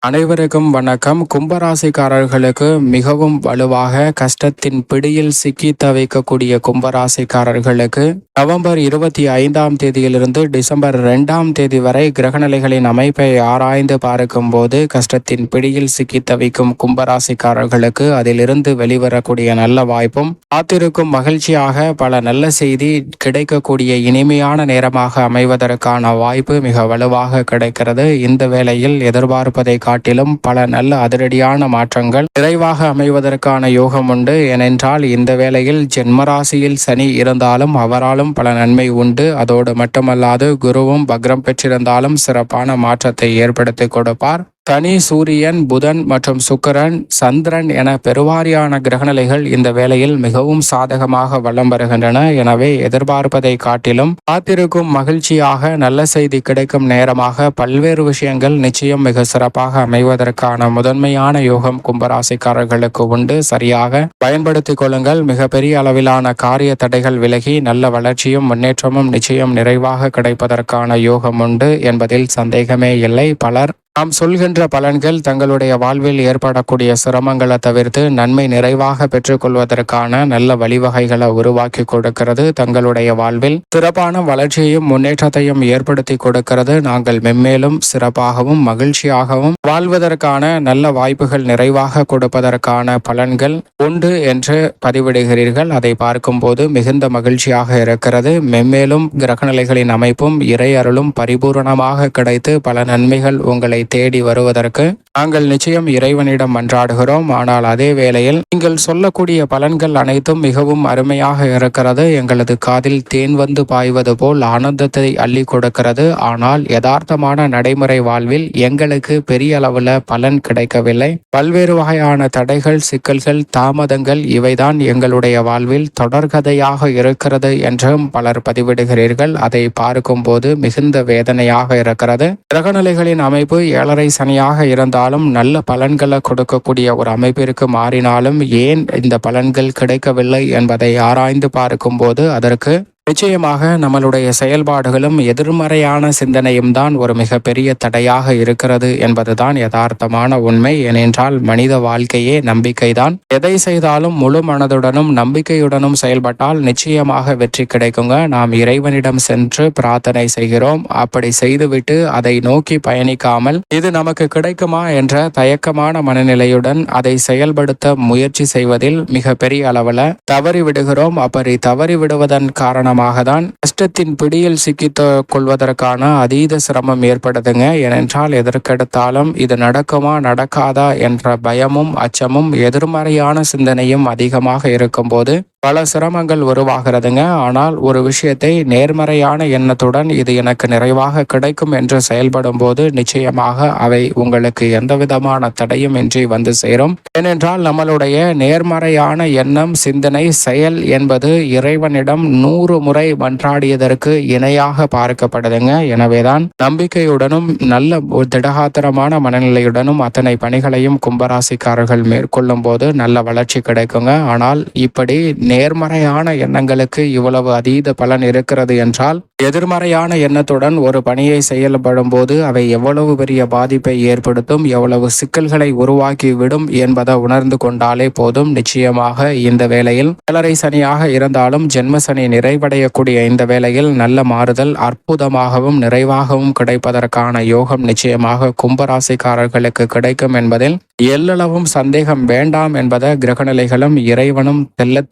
அனைவருக்கும் வணக்கம். கும்பராசிக்காரர்களுக்கு மிகவும் வலுவாக கஷ்டத்தின் பிடியில் சிக்கி தவிக்கக்கூடிய கும்பராசிக்காரர்களுக்கு நவம்பர் 25ஆம் தேதியிலிருந்து டிசம்பர் 2ஆம் தேதி வரை கிரகநிலைகளின் அமைப்பை ஆராய்ந்து பார்க்கும் போது கஷ்டத்தின் பிடியில் சிக்கி தவிக்கும் கும்பராசிக்காரர்களுக்கு அதிலிருந்து வெளிவரக்கூடிய நல்ல வாய்ப்பும் காத்திருக்கும் மகிழ்ச்சியாக பல நல்ல செய்தி கிடைக்கக்கூடிய இனிமையான நேரமாக அமைவதற்கான வாய்ப்பு மிக வலுவாக கிடைக்கிறது. இந்த வேளையில் எதிர்பார்ப்பதை காட்டிலும் பல நல்ல அதிரடியான மாற்றங்கள் நிறைவாக அமைவதற்கான யோகம் உண்டு. ஏனென்றால் இந்த வேளையில் ஜென்மராசியில் சனி இருந்தாலும் அவராலும் பல நன்மை உண்டு. அதோடு மட்டுமல்லாது குருவும் வக்ரம் பெற்றிருந்தாலும் சிறப்பான மாற்றத்தை ஏற்படுத்தி கொடுப்பார். தனி சூரியன், புதன் மற்றும் சுக்கிரன், சந்திரன் என பெருவாரியான கிரகநிலைகள் இந்த வேளையில் மிகவும் சாதகமாக வலம் வருகின்றன. எனவே எதிர்பார்ப்பதை காட்டிலும் காத்திருக்கும் மகிழ்ச்சியாக நல்ல செய்தி கிடைக்கும் நேரமாக பல்வேறு விஷயங்கள் நிச்சயம் மிக சிறப்பாக அமைவதற்கான முதன்மையான யோகம் கும்பராசிக்காரர்களுக்கு உண்டு. சரியாக பயன்படுத்திக் கொள்ளுங்கள். மிகப்பெரிய அளவிலான காரிய தடைகள் விலகி நல்ல வளர்ச்சியும் முன்னேற்றமும் நிச்சயம் நிறைவாக கிடைப்பதற்கான யோகம் உண்டு என்பதில் சந்தேகமே இல்லை. பலர் நாம் சொல்கின்ற பலன்கள் தங்களுடைய வாழ்வில் ஏற்படக்கூடிய சிரமங்களை தவிர்த்து நன்மை நிறைவாக பெற்றுக்கொள்வதற்கான நல்ல வழிவகைகளை உருவாக்கி கொடுக்கிறது. தங்களுடைய வாழ்வில் சிறப்பான வளர்ச்சியையும் முன்னேற்றத்தையும் ஏற்படுத்தி கொடுக்கிறது. நாங்கள் மென்மேலும் சிறப்பாகவும் மகிழ்ச்சியாகவும் வாழ்வதற்கான நல்ல வாய்ப்புகள் நிறைவாக கொடுப்பதற்கான பலன்கள் உண்டு என்று பதிவிடுகிறீர்கள். அதை பார்க்கும்போது மிகுந்த மகிழ்ச்சியாக இருக்கிறது. மென்மேலும் கிரகநிலைகளின் அமைப்பும் இறை அருளும் பரிபூரணமாக கிடைத்து பல நன்மைகள் உங்களை தேடி வருவதற்கு நாங்கள் நிச்சயம் இறைவனிடம் மன்றாடுகிறோம். ஆனால் அதே வேளையில் நீங்கள் சொல்லக்கூடிய பலன்கள் அனைத்தும் மிகவும் அருமையாக இருக்கிறது. எங்களது காதில் தேன் வந்து பாய்வது போல் ஆனந்தத்தை அள்ளி கொடுக்கிறது. ஆனால் யதார்த்தமான நடைமுறை வாழ்வில் எங்களுக்கு பெரிய அளவுல பலன் கிடைக்கவில்லை. பல்வேறு வகையான தடைகள், சிக்கல்கள், தாமதங்கள் இவைதான் எங்களுடைய வாழ்வில் தொடர்கதையாக இருக்கிறது என்றும் பலர் பதிவிடுகிறீர்கள். அதை பார்க்கும் போது மிகுந்த வேதனையாக இருக்கிறது. கிரகநிலைகளின் அமைப்பு 7.5 சனியாக இருந்தாலும் நல்ல பலன்களை கொடுக்கக்கூடிய ஒரு அமைப்பிற்கு மாறினாலும் ஏன் இந்த பலன்கள் கிடைக்கவில்லை என்பதை ஆராய்ந்து பார்க்கும்போது அதற்கு நிச்சயமாக நம்மளுடைய செயல்பாடுகளும் எதிர்மறையான சிந்தனையும் தான் ஒரு மிகப்பெரிய தடையாக இருக்கிறது என்பதுதான் யதார்த்தமான உண்மை. ஏனென்றால் மனித வாழ்க்கையே நம்பிக்கைதான். எதை செய்தாலும் முழு மனதுடனும் நம்பிக்கையுடனும் செயல்பட்டால் நிச்சயமாக வெற்றி கிடைக்குங்க. நாம் இறைவனிடம் சென்று பிரார்த்தனை செய்கிறோம். அப்படி செய்துவிட்டு அதை நோக்கி பயணிக்காமல் இது நமக்கு கிடைக்குமா என்ற தயக்கமான மனநிலையுடன் அதை செயல்படுத்த முயற்சி செய்வதில் மிக பெரிய அளவில் தவறிவிடுகிறோம். அப்படி தவறிவிடுவதன் காரணமாக தான் கஷ்டத்தின் பிடியில் சிக்கித் கொள்வதற்கான அதீத சிரமம் ஏற்படுதுங்க. ஏனென்றால் எதற்கெடுத்தாலும் இது நடக்குமா நடக்காதா என்ற பயமும் அச்சமும் எதிர்மறையான சிந்தனையும் அதிகமாக இருக்கும்போது பல சிரமங்கள் உருவாகிறதுங்க. ஆனால் ஒரு விஷயத்தை நேர்மறையான எண்ணத்துடன் இது எனக்கு நிறைவாக கிடைக்கும் என்று செயல்படும் போது நிச்சயமாக அவை உங்களுக்கு எந்த விதமான தடையும் இன்றி வந்து சேரும். ஏனென்றால் நம்மளுடைய நேர்மறையான எண்ணம், சிந்தனை, செயல் என்பது இறைவனிடம் 100 முறை மன்றாடியதற்கு இணையாக பார்க்கப்படுதுங்க. எனவேதான் நம்பிக்கையுடனும் நல்ல திடகாத்திரமான மனநிலையுடனும் அத்தனை பணிகளையும் கும்பராசிக்காரர்கள் மேற்கொள்ளும் போது நல்ல வளர்ச்சி கிடைக்குங்க. ஆனால் இப்படி நேர்மறையான எண்ணங்களுக்கு இவ்வளவு அதீத பலன் இருக்கிறது என்றால் எதிர்மறையான எண்ணத்துடன் ஒரு பணியை செயல்படும் போது அவை எவ்வளவு பெரிய பாதிப்பை ஏற்படுத்தும், எவ்வளவு சிக்கல்களை உருவாக்கி விடும் என்பதை உணர்ந்து கொண்டாலே போதும். நிச்சயமாக இந்த வேளையில் 7.5 சனியாக இருந்தாலும் ஜென்ம சனி நிறைவடையக்கூடிய இந்த வேளையில் நல்ல மாறுதல் அற்புதமாகவும் நிறைவாகவும் கிடைப்பதற்கான யோகம் நிச்சயமாக கும்பராசிக்காரர்களுக்கு கிடைக்கும் என்பதில் எல்லளவும் சந்தேகம் வேண்டாம் என்பதை கிரகநிலைகளும் இறைவனும்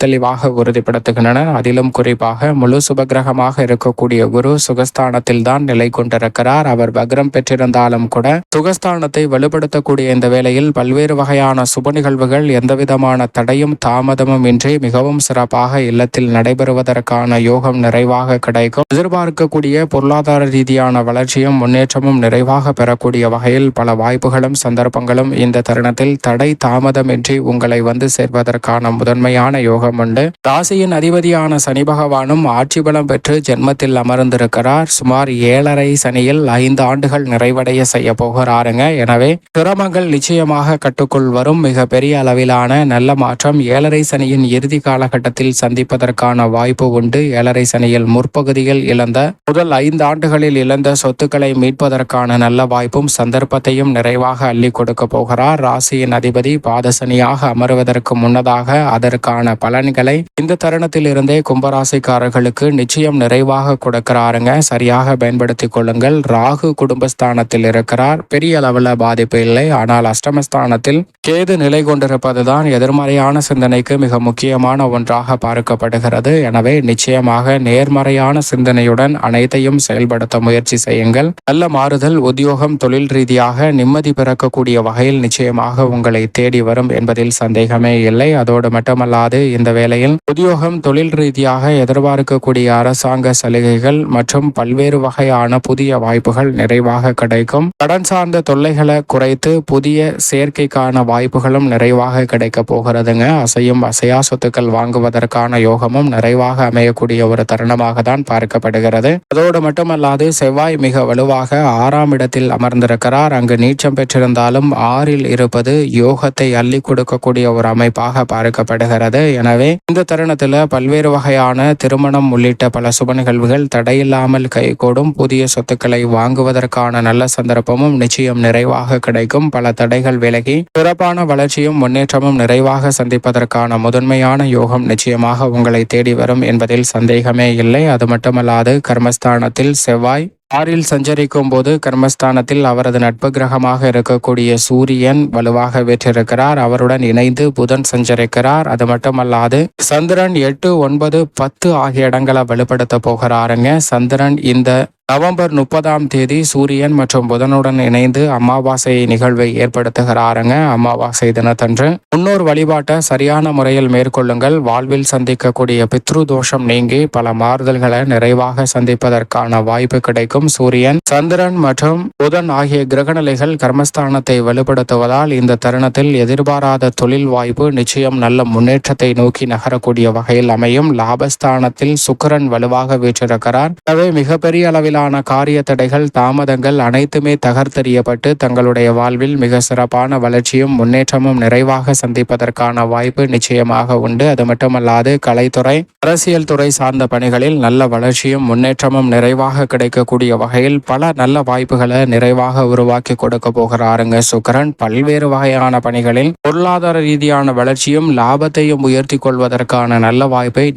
தெளிவாக உறுதிப்படுத்துகின்றன. அதிலும் குறிப்பாக முழு சுபகிரகமாக இருக்கக்கூடிய குரு சுகஸ்தானத்தில் தான் நிலை கொண்டிருக்கிறார். அவர் வக்ரம் பெற்றிருந்தாலும் கூட சுகஸ்தானத்தை வலுப்படுத்தக்கூடிய இந்த வேளையில் பல்வேறு வகையான சுப நிகழ்வுகள் எந்தவிதமான தடையும் தாமதமும் இன்றி மிகவும் சிறப்பாக இல்லத்தில் நடைபெறுவதற்கான யோகம் நிறைவாக கிடைக்கும். எதிர்பார்க்கக்கூடிய பொருளாதார ரீதியான வளர்ச்சியும் முன்னேற்றமும் நிறைவாக பெறக்கூடிய வகையில் பல வாய்ப்புகளும் சந்தர்ப்பங்களும் இந்த தருணத்தில் தடை தாமதமின்றி உங்களை வந்து சேர்வதற்கான முதன்மையான யோகம் உண்டு. ராசியின் அதிபதியான சனி பகவானும் ஆட்சி பலம் பெற்று ஜென்மத்தில் அமர்ந்திருக்கிறார். சுமார் 7.5 சனியில் 5 ஆண்டுகள் நிறைவடைய செய்ய போகிறாருங்க. எனவே சிரமங்கள் நிச்சயமாக கட்டுக்குள் வரும். மிக பெரிய அளவிலான நல்ல மாற்றம் 7.5 சனியின் இறுதி காலகட்டத்தில் சந்திப்பதற்கான வாய்ப்பு உண்டு. 7.5 சனியில் முற்பகுதியில் இழந்த முதல் 5 ஆண்டுகளில் இழந்த சொத்துக்களை மீட்பதற்கான நல்ல வாய்ப்பும் சந்தர்ப்பத்தையும் நிறைவாக அள்ளி கொடுக்க போகிறார். ராசியின் அதிபதி பாதசனியாக அமர்வதற்கு முன்னதாக அதற்கான பலன்களை இந்த தருணத்தில் இருந்தே கும்பராசிக்காரர்களுக்கு நிச்சயம் நிறைவாக கொடுக்கிறாருங்க. சரியாக பயன்படுத்திக் கொள்ளுங்கள். ராகு குடும்பஸ்தானத்தில் இருக்கிறார். பெரிய அளவில் பாதிப்பு இல்லை. ஆனால் அஷ்டமஸ்தானத்தில் கேது நிலை கொண்டிருப்பதுதான் எதிர்மறையான சிந்தனைக்கு மிக முக்கியமான ஒன்றாக பார்க்கப்படுகிறது. எனவே நிச்சயமாக நேர்மறையான சிந்தனையுடன் அனைத்தையும் செயல்படுத்த முயற்சி செய்யுங்கள். நல்ல மாறுதல் உத்தியோகம் தொழில் ரீதியாக நிம்மதி பிறக்கக்கூடிய வகையில் நிச்சயமாக உங்களை தேடி வரும் என்பதில் சந்தேகமே இல்லை. அதோடு மட்டுமல்லாது இந்த வேளையில் உத்தியோகம் தொழில் ரீதியாக எதிர்பார்க்கக்கூடிய அரசாங்க சலுகைகள் மற்றும் பல்வேறு வகையான புதிய வாய்ப்புகள் நிறைவாக கிடைக்கும். கடன் சார்ந்த தொல்லைகளை குறைத்து புதிய சேர்க்கைக்கான வாய்ப்புகளும் நிறைவாக கிடைக்க போகிறதுங்க. அசையும் அசையா சொத்துக்கள் வாங்குவதற்கான யோகமும் நிறைவாக அமையக்கூடிய ஒரு தருணமாக தான் பார்க்கப்படுகிறது. அதோடு மட்டுமல்லாது செவ்வாய் மிக வலுவாக 6ஆம் இடத்தில் அமர்ந்திருக்கிறார். அங்கு நீச்சம் பெற்றிருந்தாலும் 6இல் இருப்பது யோகத்தை அள்ளி கொடுக்கக்கூடிய ஒரு அமைப்பாக பார்க்கப்படுகிறது. எனவே இந்த தருணத்தில் பல்வேறு வகையான திருமணம் உள்ளிட்ட பல சுப நிகழ்வுகள் தடையில்லாமல் கைகூடும். புதிய சொத்துக்களை வாங்குவதற்கான நல்ல சந்தர்ப்பமும் நிச்சயம் நிறைவாக கிடைக்கும். பல தடைகள் விலகி சிறப்பான வளர்ச்சியும் முன்னேற்றமும் நிறைவாக சந்திப்பதற்கான முதன்மையான யோகம் நிச்சயமாக உங்களை தேடி வரும் என்பதில் சந்தேகமே இல்லை. அது மட்டுமல்லாது கர்மஸ்தானத்தில் செவ்வாய் 6இல் சஞ்சரிக்கும் போது கர்மஸ்தானத்தில் அவரது நட்பு கிரகமாக இருக்கக்கூடிய சூரியன் வலுவாக வீற்றிருக்கிறார். அவருடன் இணைந்து புதன் சஞ்சரிக்கிறார். அது மட்டுமல்லாது சந்திரன் 8, 9, 10 ஆகிய இடங்களை வலுப்படுத்த போகிறாருங்க. சந்திரன் இந்த நவம்பர் 30ஆம் தேதி சூரியன் மற்றும் புதனுடன் இணைந்து அமாவாசை நிகழ்வை ஏற்படுத்துகிறாருங்க. அமாவாசை தினத்தன்று முன்னோர் வழிபாட்டை சரியான முறையில் மேற்கொள்ளுங்கள். வாழ்வில் சந்திக்கக்கூடிய பித்ரு தோஷம் நீங்கி பல மாறுதல்களை நிறைவாக சந்திப்பதற்கான வாய்ப்பு கிடைக்கும். சூரியன் சந்திரன் மற்றும் புதன் ஆகிய கிரகநிலைகள் கர்மஸ்தானத்தை வலுப்படுத்துவதால் இந்த தருணத்தில் எதிர்பாராத தொழில் வாய்ப்பு நிச்சயம் நல்ல முன்னேற்றத்தை நோக்கி நகரக்கூடிய வகையில் அமையும். லாபஸ்தானத்தில் சுக்கிரன் வலுவாக வீற்றிருக்கிறார். எனவே மிகப்பெரிய அளவில் காரிய தடைகள் தாமதங்கள் அனைத்துமே தகர்த்தெறியப்பட்டு தங்களுடைய வாழ்வில் மிக சிறப்பான வளர்ச்சியும் முன்னேற்றமும் நிறைவாக சந்திப்பதற்கான வாய்ப்பு நிச்சயமாக உண்டு. அது மட்டுமல்லாது கலைத்துறை அரசியல் துறை சார்ந்த பணிகளில் நல்ல வளர்ச்சியும் முன்னேற்றமும் நிறைவாக கிடைக்கக்கூடிய வகையில் பல நல்ல வாய்ப்புகளை நிறைவாக உருவாக்கி கொடுக்க போகிறாருங்க சுக்கிரன். பல்வேறு வகையான பணிகளில் பொருளாதார ரீதியான வளர்ச்சியும் லாபத்தையும் உயர்த்தி கொள்வதற்கான நல்ல வாய்ப்பை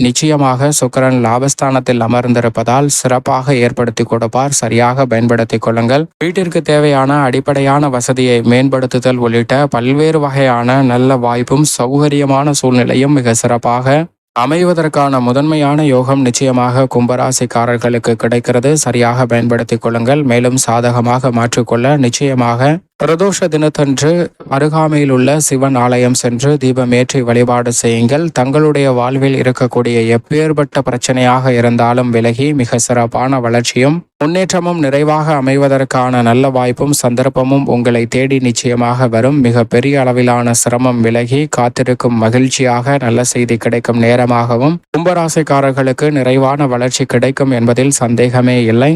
நிச்சயமாக சுக்கிரன் லாபஸ்தானத்தில் அமர்ந்திருப்பதால் சிறப்பாக ஏற்படுத்தி கொடுப்பார். சரியாக பயன்படுத்திக் கொள்ளுங்கள். வீட்டிற்கு தேவையான அடிப்படையான வசதியை மேம்படுத்துதல் உள்ளிட்ட பல்வேறு வகையான நல்ல வாய்ப்பும் சௌகரியமான சூழ்நிலையும் மிக சிறப்பாக அமைவதற்கான முதன்மையான யோகம் நிச்சயமாக கும்பராசிக்காரர்களுக்கு கிடைக்கிறது. சரியாக பயன்படுத்திக் கொள்ளுங்கள். மேலும் சாதகமாக மாற்றிக்கொள்ள நிச்சயமாக பிரதோஷ தினத்தன்று அருகாமையில் உள்ள சிவன் ஆலயம் சென்று தீபமேற்றி வழிபாடு செய்யுங்கள். தங்களுடைய வாழ்வில் இருக்கக்கூடிய எப்பேற்பட்ட பிரச்சனையாக இருந்தாலும் விலகி மிக சிறப்பான வளர்ச்சியும் முன்னேற்றமும் நிறைவாக அமைவதற்கான நல்ல வாய்ப்பும் சந்தர்ப்பமும் உங்களை தேடி நிச்சயமாக வரும். மிக பெரிய அளவிலான சிரமம் விலகி காத்திருக்கும் மகிழ்ச்சியாக நல்ல செய்தி கிடைக்கும் நேரமாகவும் கும்பராசிக்காரர்களுக்கு நிறைவான வளர்ச்சி கிடைக்கும் என்பதில் சந்தேகமே இல்லை.